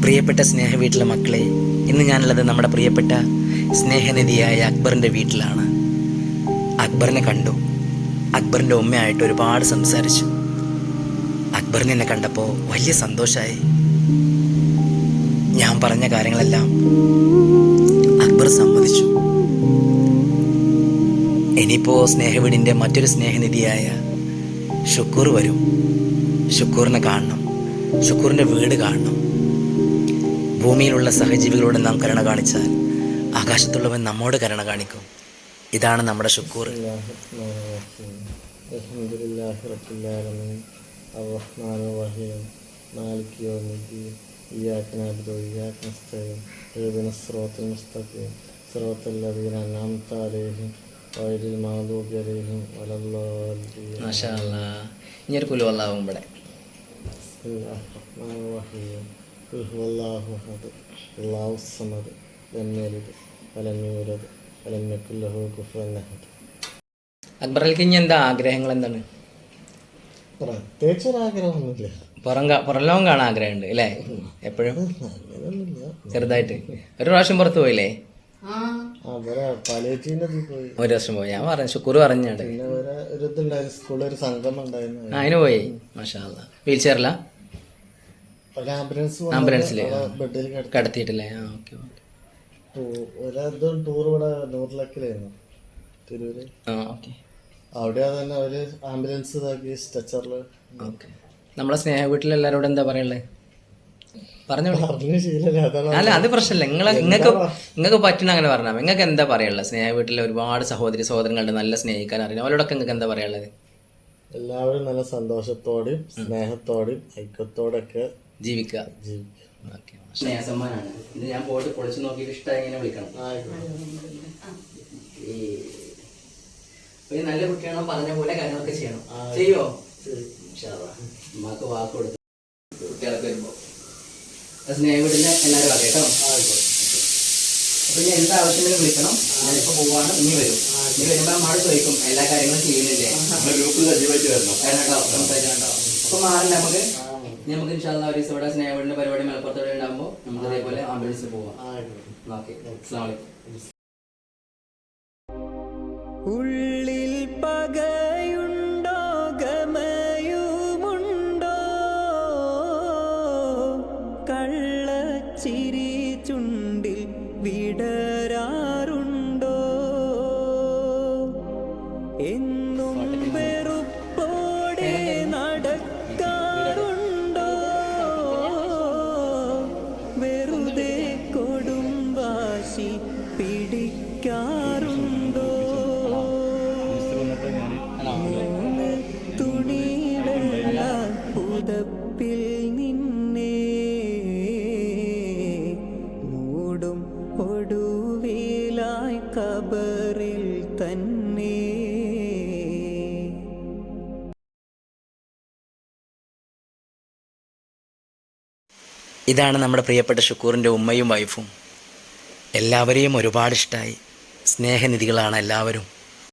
പ്രിയപ്പെട്ട സ്നേഹ വീട്ടിലെ മക്കളെ, ഇന്ന് ഞാനുള്ളത് നമ്മുടെ പ്രിയപ്പെട്ട സ്നേഹനിധിയായ അക്ബറിൻ്റെ വീട്ടിലാണ്. അക്ബറിനെ കണ്ടു. അക്ബറിൻ്റെ ഉമ്മയായിട്ട് ഒരുപാട് സംസാരിച്ചു. അക്ബറിനെ എന്നെ കണ്ടപ്പോൾ വലിയ സന്തോഷമായി. ഞാൻ പറഞ്ഞ കാര്യങ്ങളെല്ലാം അക്ബർ സമ്മതിച്ചു. ഇനിയിപ്പോൾ സ്നേഹവീടിൻ്റെ മറ്റൊരു സ്നേഹനിധിയായ ഷുക്കൂർ വരും. ഷുക്കൂറിനെ കാണണം, ഷുക്കൂറിൻ്റെ വീട് കാണണം. ഭൂമിയിലുള്ള സഹജീവികളോട് നാം കരുണ കാണിച്ചാൽ ആകാശത്തുള്ളവൻ നമ്മോട് കരുണ കാണിക്കും. ഇതാണ് നമ്മുടെ ഷുക്കൂർ. ഇനി ഒരു കുലുവല്ലാവും ഇവിടെ. അക്ബറിലേക്ക് ഇനി എന്താ ആഗ്രഹങ്ങൾ? എന്താണ്? പ്രത്യേകിച്ച് ആഗ്രഹമൊന്നുമില്ല. പുറം ലോകം കാണാൻ ആഗ്രഹമുണ്ട് അല്ലേ? എപ്പോഴും ചെറുതായിട്ട് ഒരു പ്രാവശ്യം പുറത്ത് പോയില്ലേ? ഒരു വർഷം പോയി. ഞാൻ പറഞ്ഞു, ഷുക്കൂർ പറഞ്ഞാണ് അതിന് പോയി. മാഷാ അല്ലാ. വീൽ ചെയറിലാ? ആംബുലൻസിൽ കടത്തിയിട്ടില്ലേ? ആ, ഓക്കെ ടൂർ ഇവിടെ നൂറിലക്കിലായിരുന്നു, തിരൂര്. അവിടെ തന്നെ ഒരു ആംബുലൻസ് ഇതാക്കി സ്ട്രെച്ചറില്. ഓക്കെ. നമ്മളെ സ്നേഹ വീട്ടിൽ എല്ലാവരോടും എന്താ പറയുള്ളത്? അല്ല, അത് പ്രശ്നമില്ല. നിങ്ങൾക്ക് പറ്റുന്ന അങ്ങനെ പറഞ്ഞാൽ നിങ്ങൾക്ക് എന്താ പറയാനുള്ളത്? സ്നേഹ വീട്ടിലെ ഒരുപാട് സഹോദരി സഹോദരങ്ങളുണ്ട്, നല്ല സ്നേഹിക്കാൻ അറിയാം. അവരോടൊക്കെ നിങ്ങൾക്ക് എന്താ പറയാനുള്ളത്? എല്ലാവരും നല്ല സന്തോഷത്തോടെയും സ്നേഹത്തോടെയും ഐക്യത്തോടെയൊക്കെ ജീവിക്കുക. സ്നേഹസമ്മാനാണ് ഇത്. ഞാൻ പോയിട്ട് പൊളിച്ചു നോക്കിയിട്ട് ഇഷ്ടമായി ഇങ്ങനെ വിളിക്കണം. നല്ല കുട്ടിയാണോ? പറഞ്ഞ പോലെ കാര്യങ്ങളൊക്കെ ചെയ്യണം. ചെയ്യോ? ഉമ്മാക്ക് വാക്ക് കൊടുത്തു. കുട്ടികളൊക്കെ വരുമ്പോ സ്നേഹവീടിനെ എല്ലാവരും അറിയാം കേട്ടോ. അപ്പൊ ഞാൻ എന്താ ആവശ്യമെങ്കിലും വിളിക്കണം. ഞാനിപ്പോ പോവാണ്. ഇനി വരും. ഇനി വരുമ്പോ അമ്മാട് ചോദിക്കും എല്ലാ കാര്യങ്ങളും ചെയ്യുന്നില്ലേ കേട്ടോ. അപ്പൊ മാറില്ല. നമുക്ക് ഇൻഷാല്ലാ ഒരു ദിവസം ഇവിടെ സ്നേഹവീടിന്റെ പരിപാടി മലപ്പുറത്തോടെ ഉണ്ടാകുമ്പോൾ നമുക്ക് അതേപോലെ ആംബുലൻസിൽ പോവാം. ഓക്കെ. അസ്സലാമു അലൈക്കും. ഉള്ളിൽ പകയുണ്ടോ ഗമയുമുണ്ടോ, കള്ളച്ചിരി ചുണ്ടിൽ വിടരാറുണ്ടോ, എന്നും വെറുപ്പോടെ നടക്കാറുണ്ടോ, വെറുതെ കൊടും വാശി പിടിക്കാറുണ്ടോ, തുണി വെള്ള പുതപ്പിൽ നിന്നെ മൂടും ഒടുവിലായി കബറിൽ തന്നെ. ഇതാണ് നമ്മുടെ പ്രിയപ്പെട്ട ഷുക്കൂറിൻ്റെ ഉമ്മയും വൈഫും. എല്ലാവരെയും ഒരുപാട് ഇഷ്ടമായി. സ്നേഹനിധികളാണ് എല്ലാവരും.